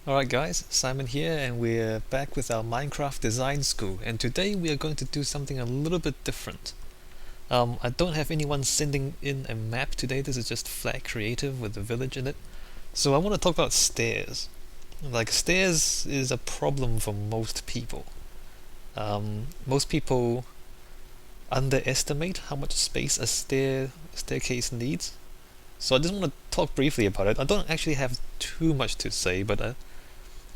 Alright guys, Simon here and we're back with our Minecraft design school, and today we are going to do something a little bit different. I don't have anyone sending in a map today, this is just flat creative with a village in it. So I want to talk about stairs. Like, stairs is a problem for most people. Most people underestimate how much space a staircase needs. So I just want to talk briefly about it. I don't actually have too much to say, but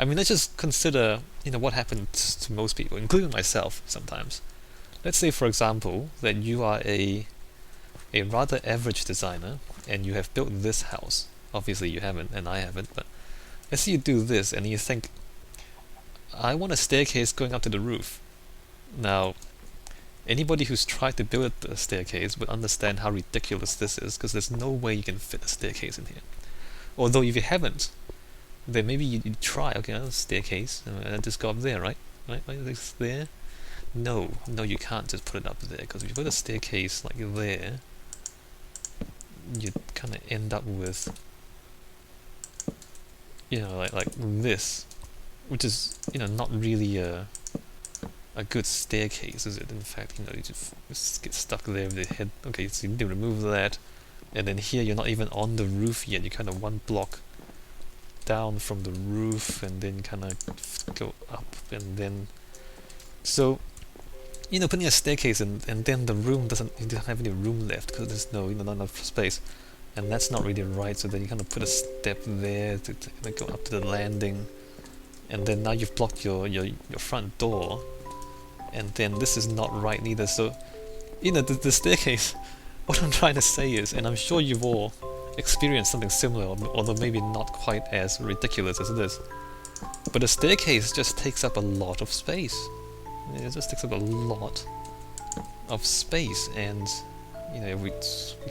I mean, let's just consider, what happens to most people, including myself sometimes. Let's say, for example, that you are a rather average designer and you have built this house. Obviously you haven't, and I haven't, but let's say you do this and you think, I want a staircase going up to the roof. Now, anybody who's tried to build a staircase would understand how ridiculous this is, because there's no way you can fit a staircase in here. Although if you haven't, then maybe you try, okay, a staircase, and just go up there, right? Right, like this there? No, you can't just put it up there, because if you put a staircase like there, you kind of end up with, like this, which is, not really a good staircase, is it? In fact, you just get stuck there with the head. Okay, so you need to remove that, and then here you're not even on the roof yet, you're kind of one block down from the roof and then kind of go up, and then putting a staircase and then the room you don't have any room left because there's not enough space, and that's not really right. So then you kind of put a step there to go up to the landing, and then now you've blocked your front door, and then this is not right neither. So the staircase, what I'm trying to say is, and I'm sure you've all experience something similar, although maybe not quite as ridiculous as this, but a staircase just takes up a lot of space. It just takes up a lot of space, and we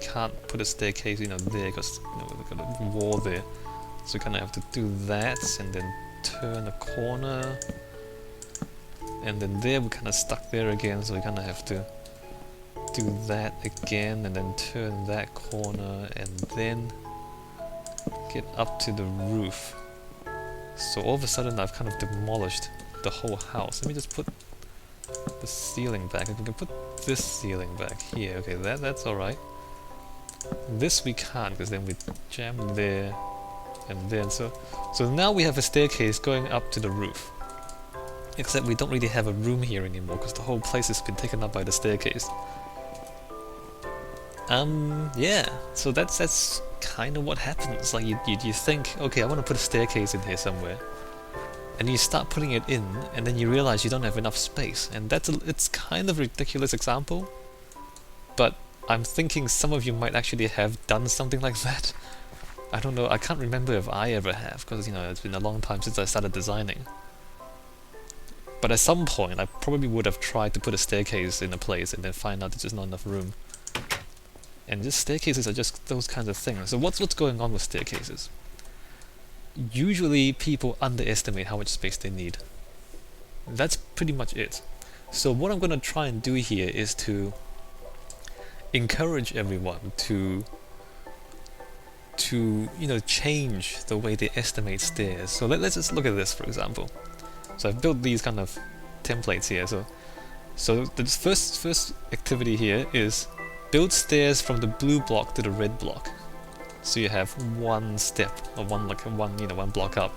can't put a staircase there because we've got a wall there, so we kind of have to do that and then turn a corner, and then there we're kind of stuck there again, so we kind of have to do that again and then turn that corner and then get up to the roof. So all of a sudden I've kind of demolished the whole house. Let me just put the ceiling back. If we can put this ceiling back here, okay, that's alright. This we can't, because then we jam there and then so now we have a staircase going up to the roof. Except we don't really have a room here anymore because the whole place has been taken up by the staircase. Yeah, so that's kind of what happens. Like you think, okay, I want to put a staircase in here somewhere, and you start putting it in, and then you realize you don't have enough space, and it's kind of a ridiculous example, but I'm thinking some of you might actually have done something like that. I don't know, I can't remember if I ever have, because it's been a long time since I started designing. But at some point, I probably would have tried to put a staircase in a place and then find out there's just not enough room. And just staircases are just those kinds of things. So what's going on with staircases? Usually people underestimate how much space they need. That's pretty much it. So what I'm going to try and do here is to encourage everyone to change the way they estimate stairs. So let's just look at this, for example. So I've built these kind of templates here. So the first activity here is build stairs from the blue block to the red block. So you have one step, or one block up.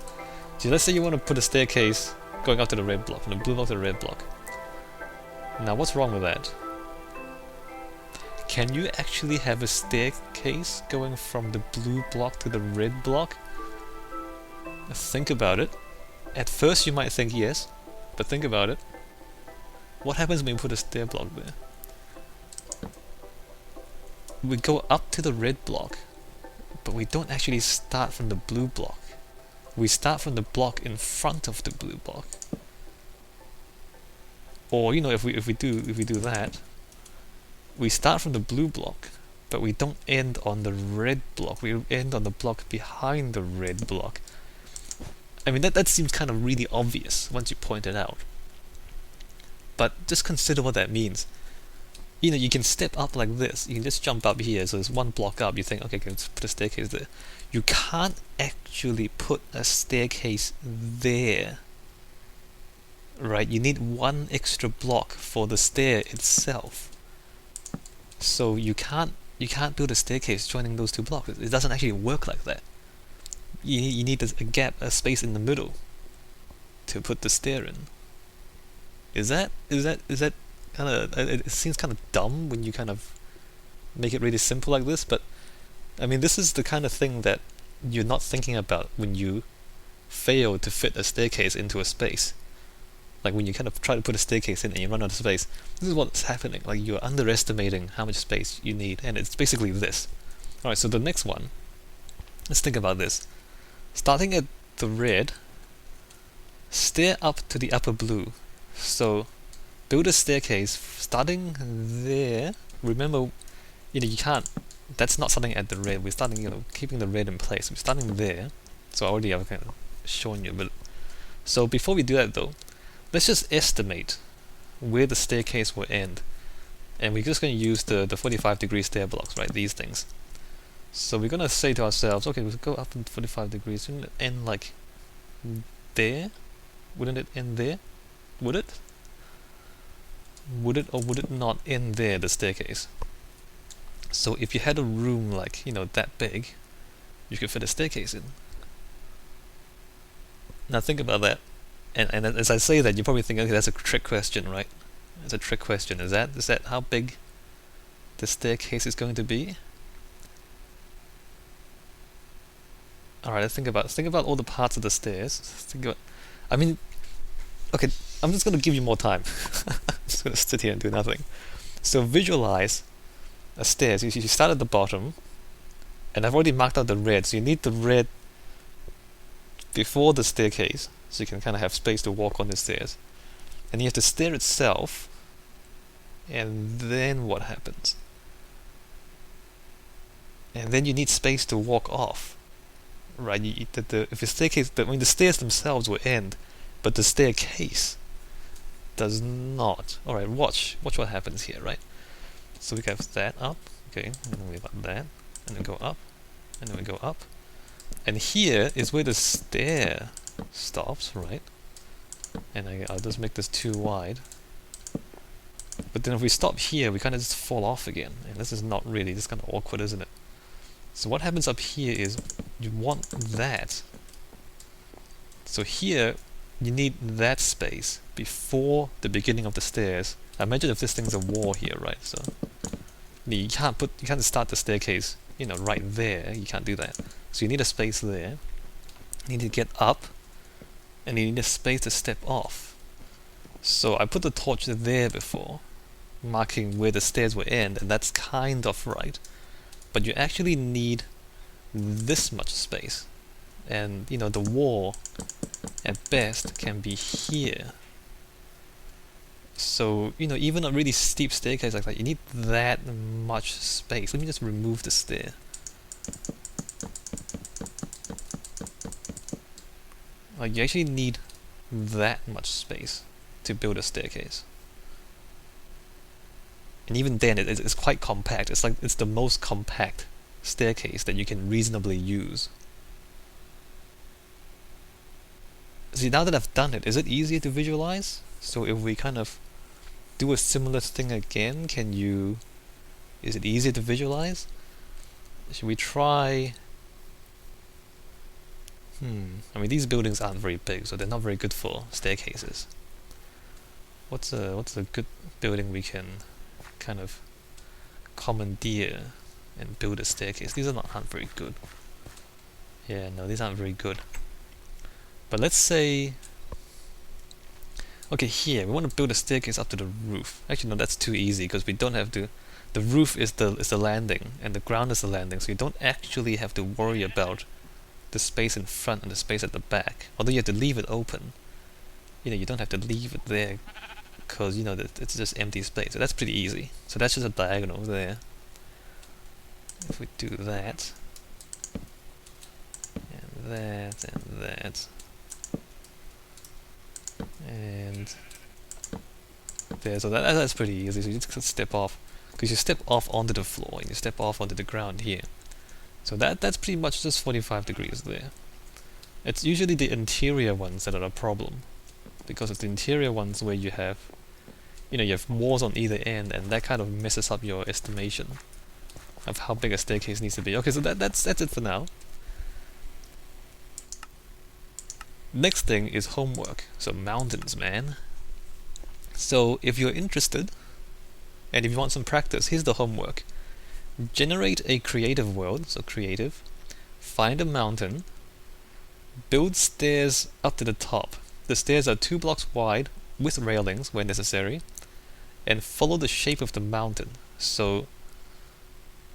So let's say you want to put a staircase going up to the red block, from the blue block to the red block. Now what's wrong with that? Can you actually have a staircase going from the blue block to the red block? Think about it. At first you might think yes, but think about it. What happens when you put a stair block there? We go up to the red block, but we don't actually start from the blue block. We start from the block in front of the blue block. Or if we do that, we start from the blue block, but we don't end on the red block. We end on the block behind the red block. I mean, that seems kind of really obvious once you point it out. But just consider what that means. you can step up like this. You can just jump up here. So there's one block up. You think, okay, let's put a staircase there. You can't actually put a staircase there, right? You need one extra block for the stair itself. So you can't build a staircase joining those two blocks. It doesn't actually work like that. You need a gap, a space in the middle to put the stair in. Is that kind of, it seems kind of dumb when you kind of make it really simple like this, but I mean, this is the kind of thing that you're not thinking about when you fail to fit a staircase into a space. Like when you kind of try to put a staircase in and you run out of space, this is what's happening. Like you're underestimating how much space you need, and it's basically this. Alright, so the next one, let's think about this. Starting at the red, stair up to the upper blue. So build a staircase starting there. Remember, you can't, that's not starting at the red. We're starting, keeping the red in place. We're starting there. So I already have kind of shown you a bit. So before we do that though, let's just estimate where the staircase will end. And we're just going to use the 45-degree stair blocks, right? These things. So we're going to say to ourselves, okay, we'll go up in 45 degrees. Shouldn't it end like there? Wouldn't it end there? Would it? Would it or would it not end there, the staircase? So if you had a room like, that big, you could fit a staircase in. Now think about that. And as I say that, you probably think, okay, that's a trick question, right? It's a trick question. Is that how big the staircase is going to be? Alright, think about all the parts of the stairs. I mean, okay, I'm just going to give you more time. I'm just going to sit here and do nothing. So visualize a stairs. You start at the bottom, and I've already marked out the red, so you need the red before the staircase, so you can kind of have space to walk on the stairs. And you have the stair itself, and then what happens? And then you need space to walk off. Right, if the staircase, the stairs themselves will end, but the staircase does not. Alright, watch what happens here, right? So we have that up, okay, and then we have that, and then go up, and then we go up. And here is where the stair stops, right? And I'll just make this too wide. But then if we stop here, we kind of just fall off again. And this is not really, this is kind of awkward, isn't it? So what happens up here is, you want that. So here, you need that space before the beginning of the stairs. I imagine if this thing's a wall here, right? So you can't start the staircase, right there. You can't do that. So you need a space there. You need to get up, and you need a space to step off. So I put the torch there before, marking where the stairs will end, and that's kind of right. But you actually need this much space. And, the wall, at best, can be here. So, even a really steep staircase like that, you need that much space. Let me just remove the stair. You actually need that much space to build a staircase. And even then, it's quite compact. It's the most compact staircase that you can reasonably use. See, now that I've done it, is it easier to visualize? So if we kind of do a similar thing again, is it easier to visualize? Should we try? I mean, these buildings aren't very big, so they're not very good for staircases. What's a good building we can kind of commandeer and build a staircase? These aren't very good. Yeah, no, these aren't very good. But let's say, okay, here we want to build a staircase up to the roof. Actually, no, that's too easy because we don't have to. The roof is the landing, and the ground is the landing, so you don't actually have to worry about the space in front and the space at the back. Although you have to leave it open. You don't have to leave it there because it's just empty space. So that's pretty easy. So that's just a diagonal there. If we do that, and that, and that, and there, so that's pretty easy. So you just step off. because you step off onto the floor and you step off onto the ground here. So that's pretty much just 45 degrees there. It's usually the interior ones that are a problem, because it's the interior ones where you have walls on either end, and that kind of messes up your estimation of how big a staircase needs to be. Okay, so that's it for now. Next thing is homework. So mountains, man. So if you're interested, and if you want some practice, here's the homework. Generate a creative world, so creative. Find a mountain. Build stairs up to the top. The stairs are 2 blocks wide with railings where necessary, and follow the shape of the mountain. So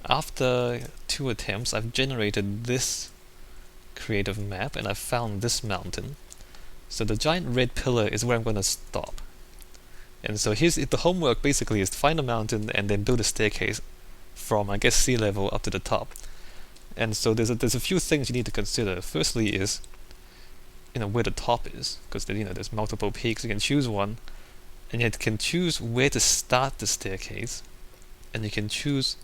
after 2 attempts, I've generated this creative map and I've found this mountain. So the giant red pillar is where I'm going to stop. And so here's the homework. Basically is to find a mountain and then build a staircase from, I guess, sea level up to the top. And so there's a few things you need to consider. Firstly is where the top is, because there's multiple peaks. You can choose one, and you can choose where to start the staircase, and you can choose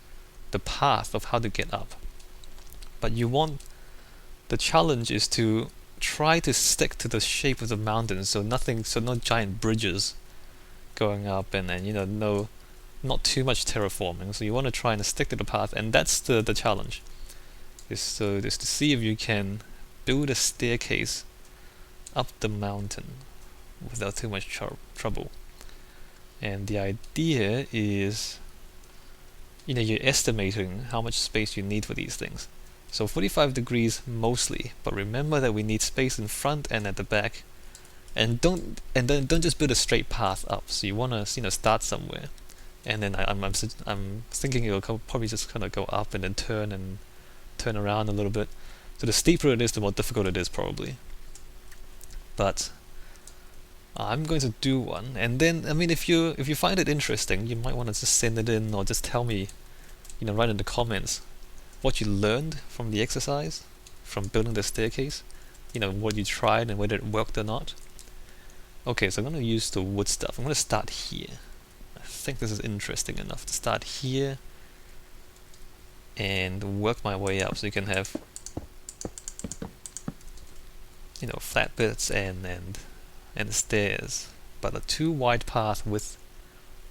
the path of how to get up. But the challenge is to try to stick to the shape of the mountain, so no giant bridges going up, and not too much terraforming. So you want to try and stick to the path, and that's the challenge. Is to see if you can build a staircase up the mountain without too much trouble. And the idea is, you're estimating how much space you need for these things. So 45 degrees mostly, but remember that we need space in front and at the back. And don't just build a straight path up. So you want to start somewhere, and then I'm thinking it'll probably just kind of go up and then turn around a little bit. So the steeper it is, the more difficult it is probably. But I'm going to do one, and then if you find it interesting, you might want to just send it in, or just tell me, write in the comments what you learned from the exercise, from building the staircase. What you tried and whether it worked or not. Okay, so I'm going to use the wood stuff. I'm going to start here. I think this is interesting enough to start here and work my way up, so you can have flat bits and stairs, but a 2 wide path with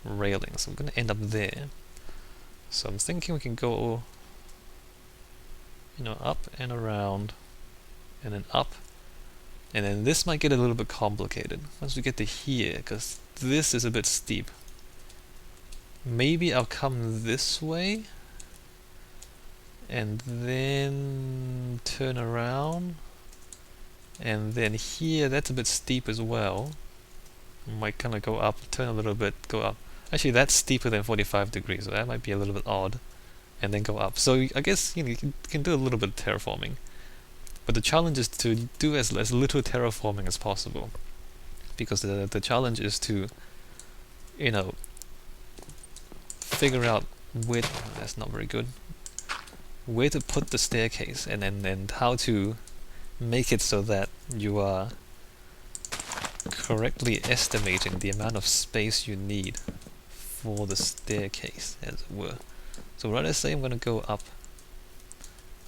railings. So I'm going to end up there. So I'm thinking we can go up and around and then up, and then this might get a little bit complicated once we get to here, because this is a bit steep. Maybe I'll come this way and then turn around, and then here, that's a bit steep as well. Might kind of go up, turn a little bit, go up. Actually, that's steeper than 45 degrees, so that might be a little bit odd. And then go up. So I guess you can do a little bit of terraforming, but the challenge is to do as little terraforming as possible, because the challenge is to figure out where. That's not very good. Where to put the staircase, and how to make it so that you are correctly estimating the amount of space you need for the staircase, as it were. So rather say I'm going to go up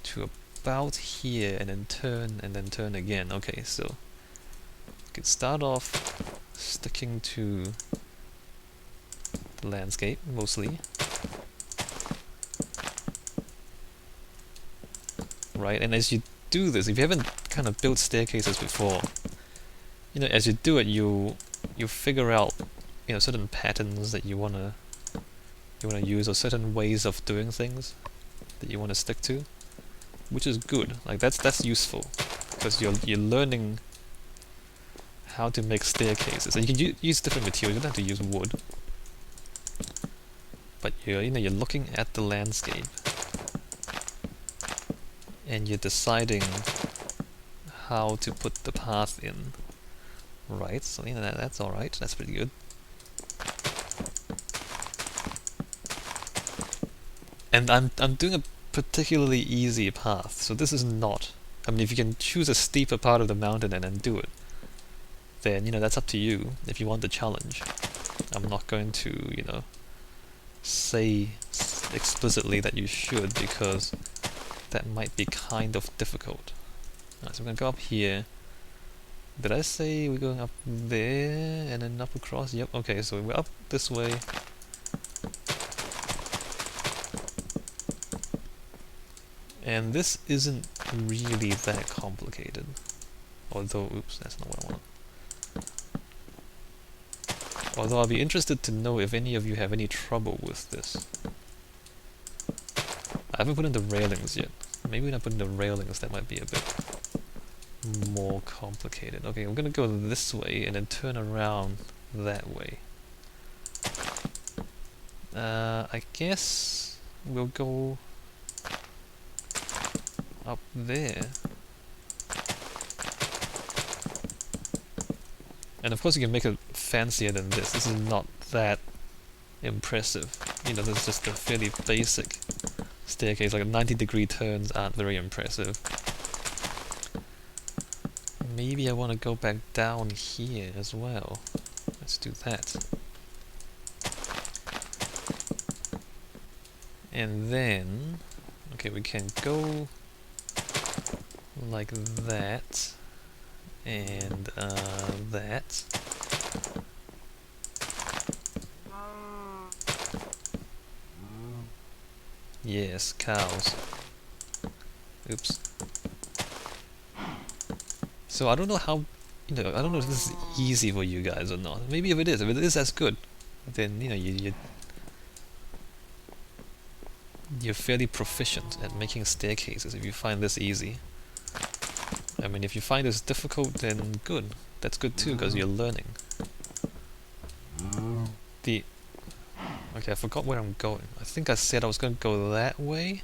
to about here and then turn again. Okay, so you can start off sticking to the landscape mostly. Right, and as you do this, if you haven't kind of built staircases before, as you do it, you figure out certain patterns that you wanna use, or certain ways of doing things that you want to stick to, which is good. Like that's useful, because you're learning how to make staircases. And you can use different materials. You don't have to use wood, but you're looking at the landscape and you're deciding how to put the path in. Right, so that's alright, that's pretty good. And I'm doing a particularly easy path, so this is not... if you can choose a steeper part of the mountain and then do it, then that's up to you if you want the challenge. I'm not going to, say explicitly that you should, because that might be kind of difficult. Alright, so we're gonna go up here. Did I say we're going up there and then up across? Yep, okay, so we're up this way. And this isn't really that complicated. Although, oops, that's not what I want. Although I'll be interested to know if any of you have any trouble with this. I haven't put in the railings yet. Maybe when I put in the railings that might be a bit more complicated. Okay, I'm gonna go this way and then turn around that way. I guess we'll go up there. And of course you can make it fancier than this. This is not that impressive. You know, this is just a fairly basic staircase. Like 90-degree turns aren't very impressive. Maybe I want to go back down here as well. Let's do that. And then, okay, we can go like that and that. Yes, cows. Oops. So I don't know how, I don't know if this is easy for you guys or not. Maybe if it is that's good, then you're fairly proficient at making staircases if you find this easy. I mean, if you find this difficult, then good. That's good too, because you're learning. Okay, I forgot where I'm going. I think I said I was going to go that way,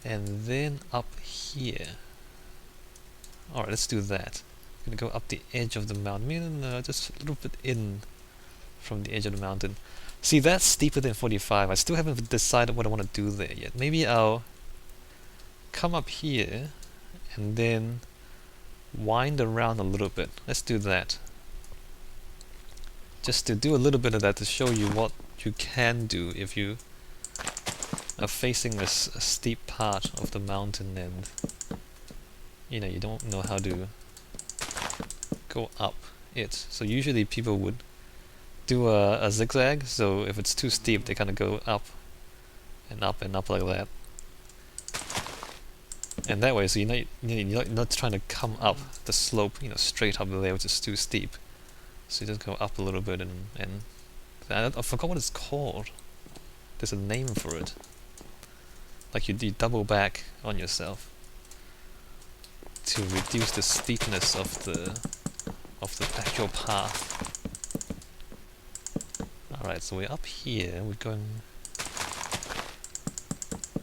and then up here. Alright, let's do that. I'm gonna go up the edge of the mountain. Just a little bit in from the edge of the mountain. See, that's steeper than 45. I still haven't decided what I want to do there yet. Maybe I'll come up here and then wind around a little bit. Let's do that. Just to do a little bit of that to show you what you can do if you are facing a steep part of the mountain and you don't know how to go up it. So usually people would do a zigzag, so if it's too steep they kind of go up and up and up like that. And that way, so you're not trying to come up the slope, straight up there, which is too steep. So you just go up a little bit and I forgot what it's called. There's a name for it. Like you double back on yourself to reduce the steepness of the actual path. Alright, so we're up here, we're going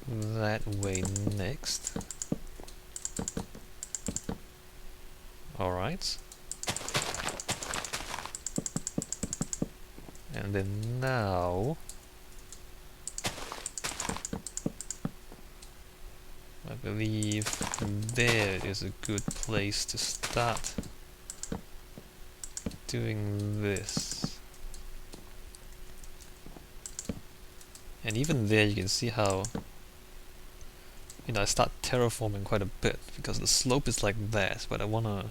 that way next. Alright. And then now I believe there is a good place to start doing this. And even there you can see how I start terraforming quite a bit because the slope is like that, but I wanna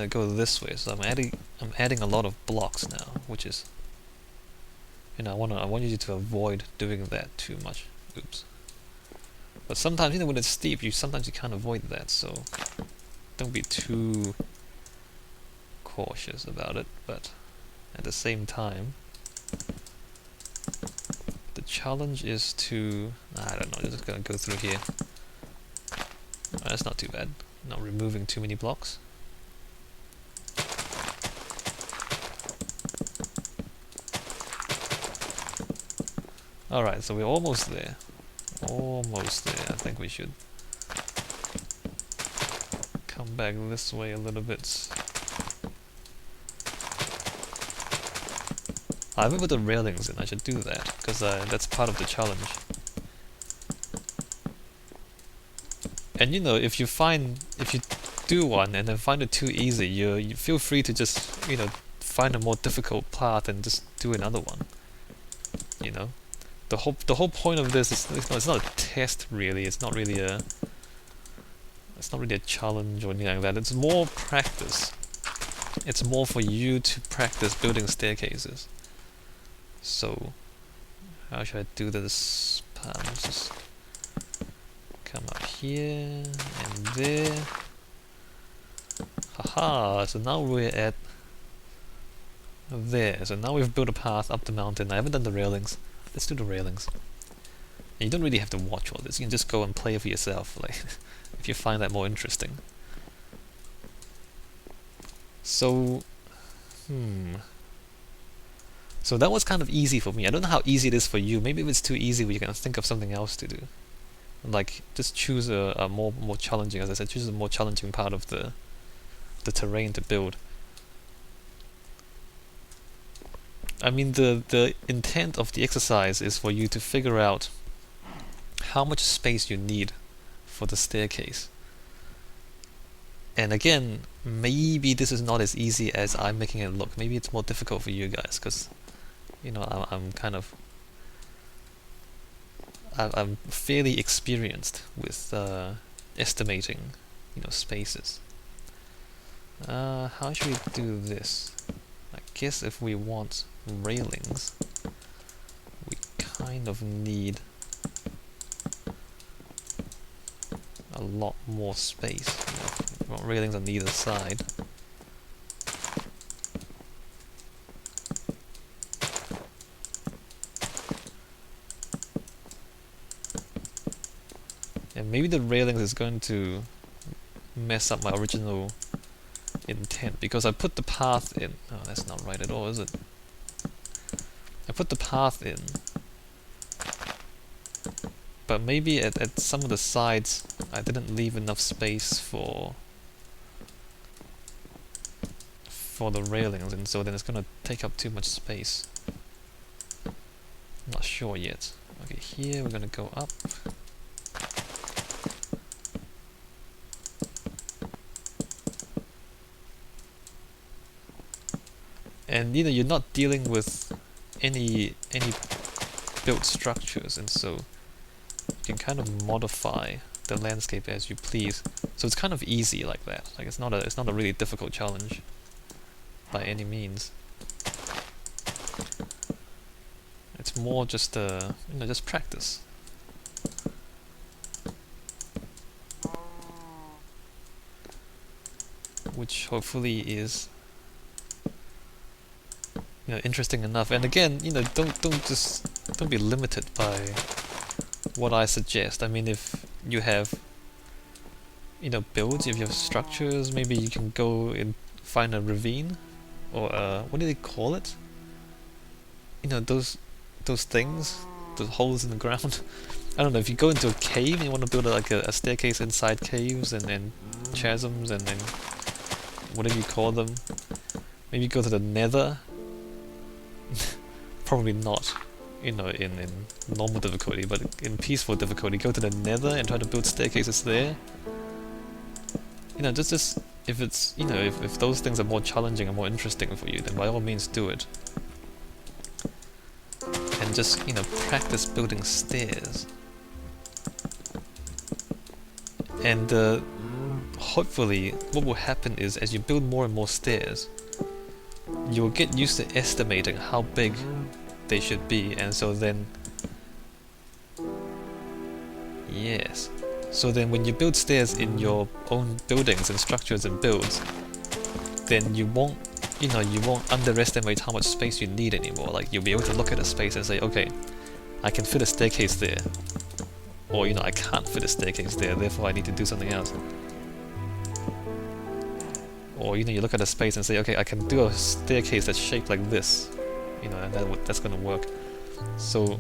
go this way. So I'm adding a lot of blocks now, which is I want you to avoid doing that too much. Oops. But sometimes when it's steep, sometimes you can't avoid that, so don't be too cautious about it. But at the same time, the challenge is to I don't know, just gonna go through here. That's not too bad. Not removing too many blocks. Alright, so we're almost there. Almost there. I think we should come back this way a little bit. I haven't put the railings in. I should do that because that's part of the challenge. And if you do one and then find it too easy, you feel free to just find a more difficult path and just do another one. You know, the whole point of this is it's not a test really. It's not really a challenge or anything like that. It's more practice. It's more for you to practice building staircases. So how should I do this? Let's just come up here and there. Haha, so now we're at there. So now we've built a path up the mountain. I haven't done the railings. Let's do the railings. And you don't really have to watch all this. You can just go and play for yourself, like if you find that more interesting. So, so that was kind of easy for me. I don't know how easy it is for you. Maybe if it's too easy, we can think of something else to do. Like just choose a more challenging, as I said, choose a more challenging part of the terrain to build. I mean, the intent of the exercise is for you to figure out how much space you need for the staircase. And again, maybe this is not as easy as I'm making it look. Maybe it's more difficult for you guys, because you know I'm fairly experienced with estimating, spaces. How should we do this? I guess if we want railings, we kind of need a lot more space. We want railings on either side. And maybe the railings is going to mess up my original intent, because I put the path in. Oh, that's not right at all, is it? I put the path in, but maybe at some of the sides I didn't leave enough space for the railings, and so then it's gonna take up too much space. I'm not sure yet. Okay, here we're gonna go up. And you're not dealing with any built structures, and so you can kind of modify the landscape as you please. So it's kind of easy like that. Like it's not a really difficult challenge by any means. It's more just just practice. Which hopefully is interesting enough. And again, don't be limited by what I suggest. I mean, if you have builds, if you have structures, maybe you can go and find a ravine, or what do they call it? Those things, those holes in the ground. I don't know, if you go into a cave and you want to build like a staircase inside caves and chasms and whatever you call them. Maybe go to the nether. Probably not, in normal difficulty, but in peaceful difficulty, go to the nether and try to build staircases there. Just if it's if those things are more challenging and more interesting for you, then by all means do it. And just practice building stairs. And hopefully, what will happen is, as you build more and more stairs, you'll get used to estimating how big they should be, and so then so then when you build stairs in your own buildings and structures and builds, then you won't underestimate how much space you need anymore. Like, you'll be able to look at a space and say, okay, I can fit a staircase there, or I can't fit a staircase there, therefore I need to do something else. Or you look at a space and say, okay, I can do a staircase that's shaped like this, and that's going to work. So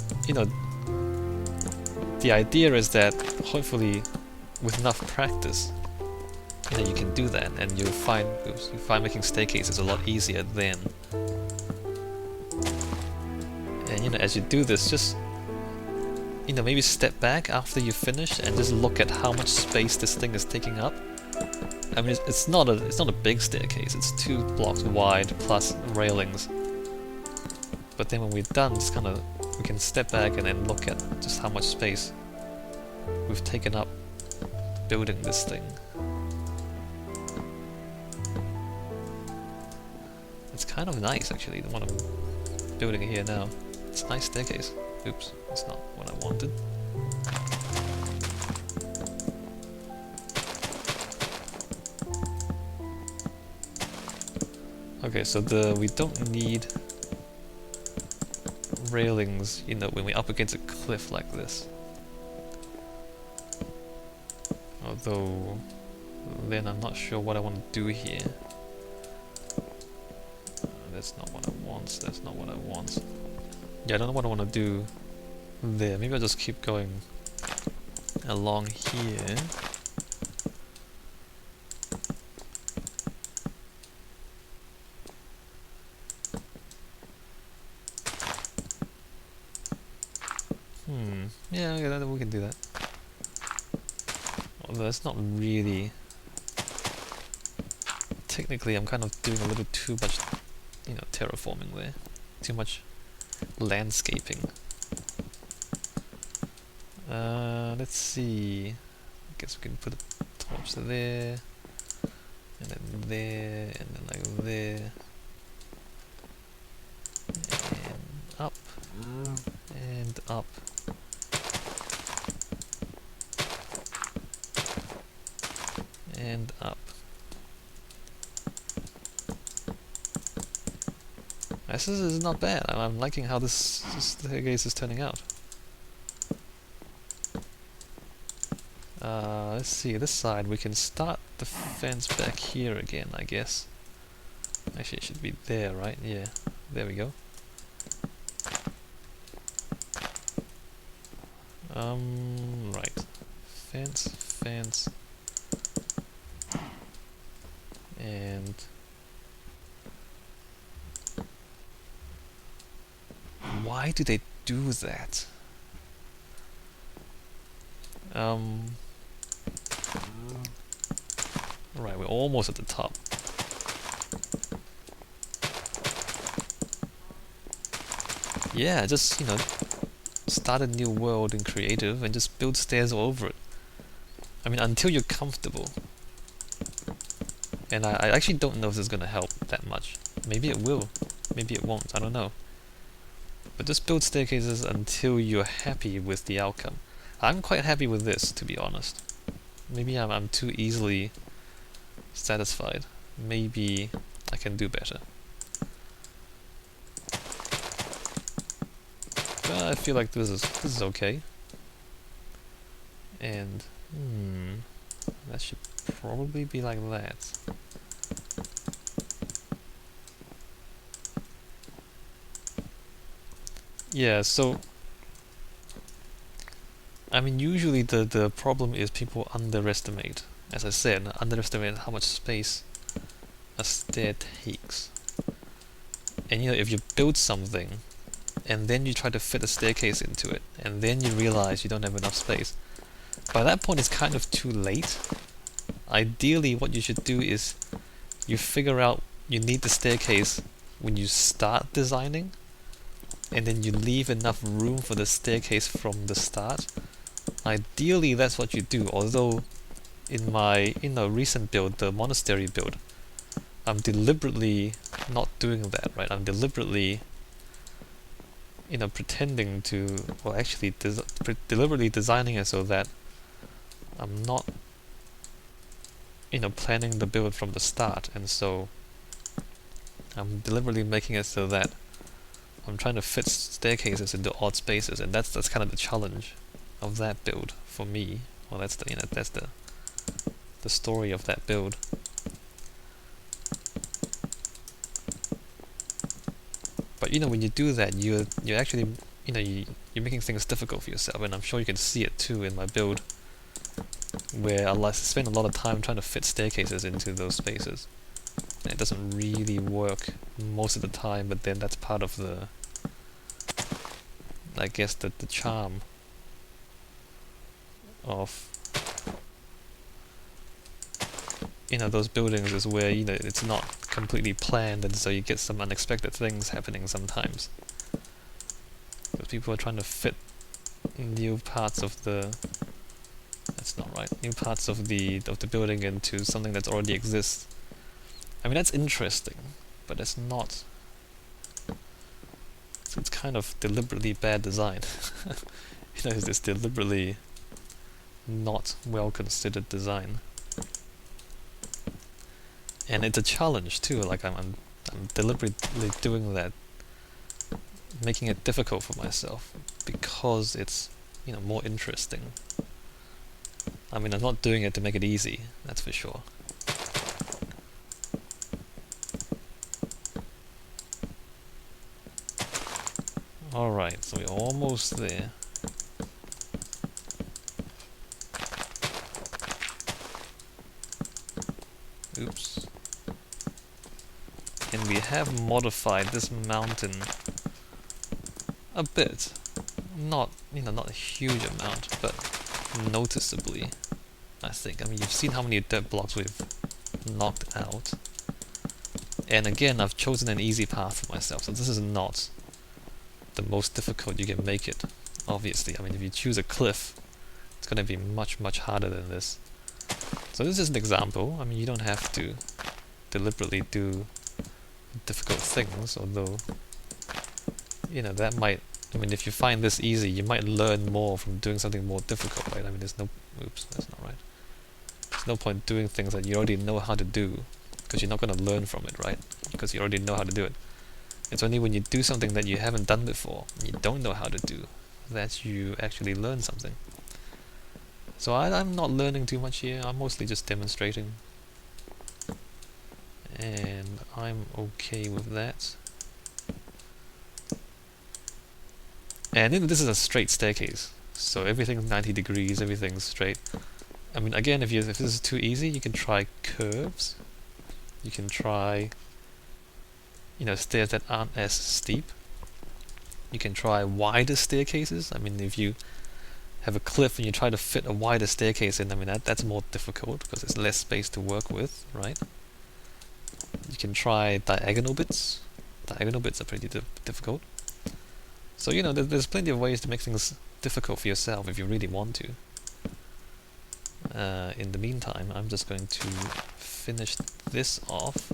the idea is that hopefully with enough practice, you can do that, and you'll find making staircases a lot easier then. And as you do this, just maybe step back after you finish and just look at how much space this thing is taking up. I mean, it's not a big staircase. It's 2 blocks wide plus railings. But then when we're done, just kind of we can step back and then look at just how much space we've taken up building this thing. It's kind of nice, actually, the one I'm building here now. It's a nice staircase. Oops, that's not what I wanted. Okay, so we don't need railings, you know, when we're up against a cliff like this. Although, then I'm not sure what I want to do here. That's not what I want, that's not what I want. Yeah, I don't know what I want to do there. Maybe I'll just keep going along here. Yeah, we can do that. Although that's not really... Technically, I'm kind of doing a little too much, you know, terraforming there. Too much landscaping. Let's see. I guess we can put a torch there, and then there, and then like there, and up, and up. And up. This is not bad. I'm liking how this staircase is turning out. Let's see, this side we can start the fence back here again, I guess. Actually, it should be there, right? Yeah, there we go. Right. Fence. And why do they do that? Right, we're almost at the top. Yeah, just, you know, start a new world in creative and just build stairs all over it. I mean, until you're comfortable. And I actually don't know if this is going to help that much. Maybe it will, maybe it won't, I don't know. But just build staircases until you're happy with the outcome. I'm quite happy with this, to be honest. Maybe I'm too easily satisfied. Maybe I can do better. But I feel like this is okay. And that should probably be like that. Yeah, so I mean, usually the problem is people underestimate, as I said, underestimate how much space a stair takes. And you know, if you build something and then you try to fit a staircase into it, and then you realize you don't have enough space, by that point it's kind of too late. Ideally, what you should do is you figure out you need the staircase when you start designing, and then you leave enough room for the staircase from the start. Ideally, that's what you do, although in my recent build, the monastery build, I'm deliberately not doing that, right? I'm deliberately pretending to, well, actually deliberately designing it so that I'm not planning the build from the start, and so I'm deliberately making it so that I'm trying to fit staircases into odd spaces, and that's kind of the challenge of that build for me. Well, that's the story of that build. But when you do that, you're actually you're making things difficult for yourself, and I'm sure you can see it too in my build, where I spend a lot of time trying to fit staircases into those spaces. And it doesn't really work most of the time, but then that's part of the, I guess, the charm of those buildings is where, it's not completely planned, and so you get some unexpected things happening sometimes. Because people are trying to fit new parts of the... That's not right. New parts of the building into something that already exists. I mean, that's interesting, but it's not... It's kind of deliberately bad design. It's this deliberately not well considered design. And it's a challenge too, like I'm deliberately doing that, making it difficult for myself, because it's, more interesting. I mean, I'm not doing it to make it easy, that's for sure. Alright, so we're almost there. Oops. And we have modified this mountain a bit. Not a huge amount, but noticeably, I think. I mean, you've seen how many dirt blocks we've knocked out. And again, I've chosen an easy path for myself, so this is not the most difficult you can make it, obviously. I mean, if you choose a cliff, it's going to be much, much harder than this. So this is an example. I mean, you don't have to deliberately do difficult things, although, that might... I mean, if you find this easy, you might learn more from doing something more difficult, right? I mean, there's no... Oops, that's not right. There's no point doing things that you already know how to do, because you're not going to learn from it, right? Because you already know how to do it. It's only when you do something that you haven't done before, and you don't know how to do, that you actually learn something. So I'm not learning too much here, I'm mostly just demonstrating. And I'm okay with that. And this is a straight staircase, so everything's 90 degrees, everything's straight. I mean, again, if this is too easy, you can try curves. You can try, stairs that aren't as steep. You can try wider staircases. I mean, if you have a cliff and you try to fit a wider staircase in, I mean, that's more difficult because there's less space to work with, right? You can try diagonal bits. Diagonal bits are pretty difficult. So, there's plenty of ways to make things difficult for yourself if you really want to. In the meantime, I'm just going to finish this off.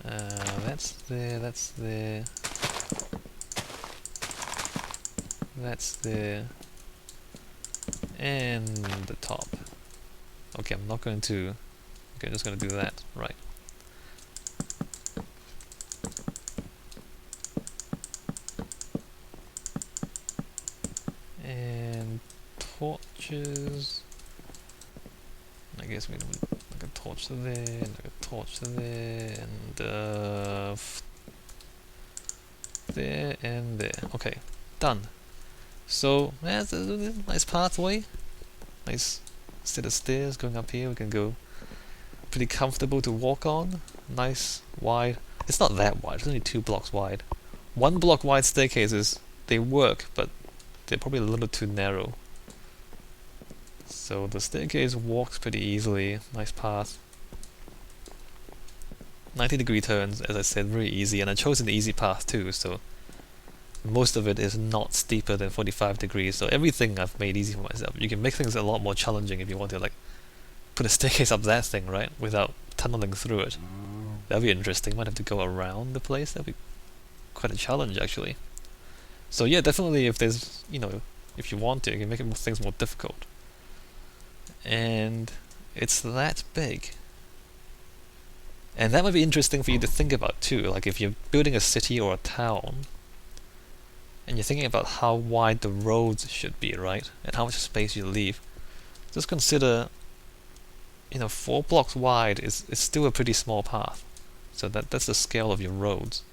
That's there, that's there. That's there. And the top. Okay, I'm not going to... Okay, I'm just going to do that. Right. And torches. I guess we don't like a torch there, and like a torch there, and there and there. Okay, done. So that's a nice pathway. Nice set of stairs going up here. We can go pretty comfortable to walk on. Nice wide. It's not that wide. It's only 2 blocks wide. 1 block wide staircases, they work, but they're probably a little too narrow. So the staircase walks pretty easily. Nice path. 90-degree turns, as I said, very easy, and I chose an easy path too, so most of it is not steeper than 45 degrees, so everything I've made easy for myself. You can make things a lot more challenging if you want to, like, put a staircase up that thing, right, without tunneling through it. That'd be interesting. Might have to go around the place. That'd be quite a challenge, actually. So yeah, definitely if there's, if you want to, you can make things more difficult. And it's that big. And that might be interesting for you to think about too, like if you're building a city or a town, and you're thinking about how wide the roads should be, right? And how much space you leave. Just consider, 4 blocks wide is still a pretty small path. So that's the scale of your roads.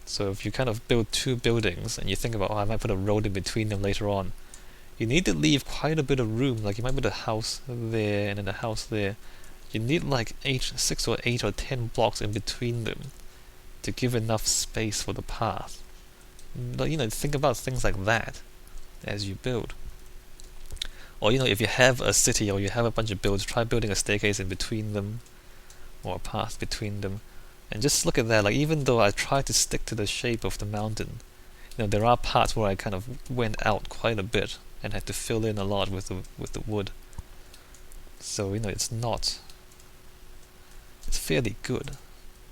So if you kind of build 2 buildings, and you think about, I might put a road in between them later on, you need to leave quite a bit of room. Like you might put a house there, and then a house there. You need like 6 or 8 or 10 blocks in between them to give enough space for the path. Think about things like that as you build. Or if you have a city or you have a bunch of builds, try building a staircase in between them, or a path between them. And just look at that, like even though I try to stick to the shape of the mountain, there are parts where I kind of went out quite a bit and had to fill in a lot with the wood. So it's fairly good,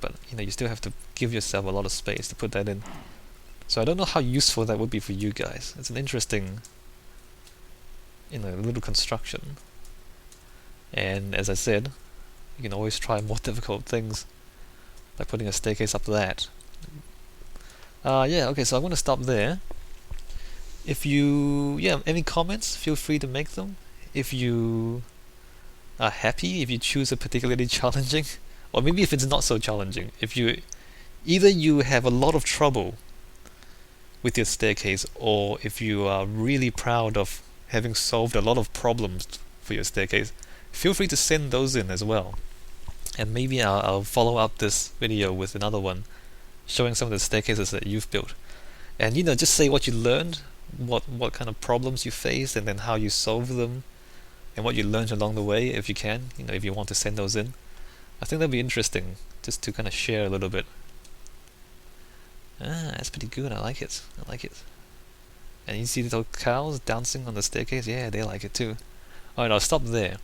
but you still have to give yourself a lot of space to put that in. So I don't know how useful that would be for you guys. It's an interesting little construction. And as I said, you can always try more difficult things, like putting a staircase up that. Okay, so I'm going to stop there. If you, any comments, feel free to make them. If you are happy, if you choose a particularly challenging, or maybe if it's not so challenging, if either you have a lot of trouble with your staircase, or if you are really proud of having solved a lot of problems for your staircase, feel free to send those in as well. And maybe I'll follow up this video with another one showing some of the staircases that you've built. And just say what you learned, what kind of problems you faced, and then how you solved them, and what you learned along the way, if you can, if you want to send those in. I think that'd be interesting, just to kind of share a little bit. That's pretty good, I like it. And you see those cows dancing on the staircase? Yeah, they like it too. Alright, I'll stop there.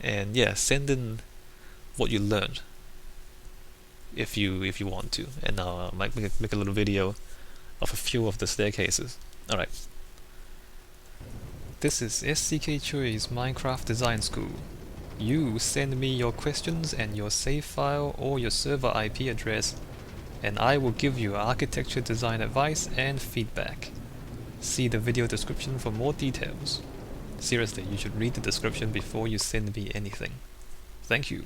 And send in what you learned, if you want to, and I might make a little video of a few of the staircases. Alright. This is SCKChui's Minecraft Design School. You send me your questions and your save file or your server IP address, and I will give you architecture design advice and feedback. See the video description for more details. Seriously, you should read the description before you send me anything. Thank you.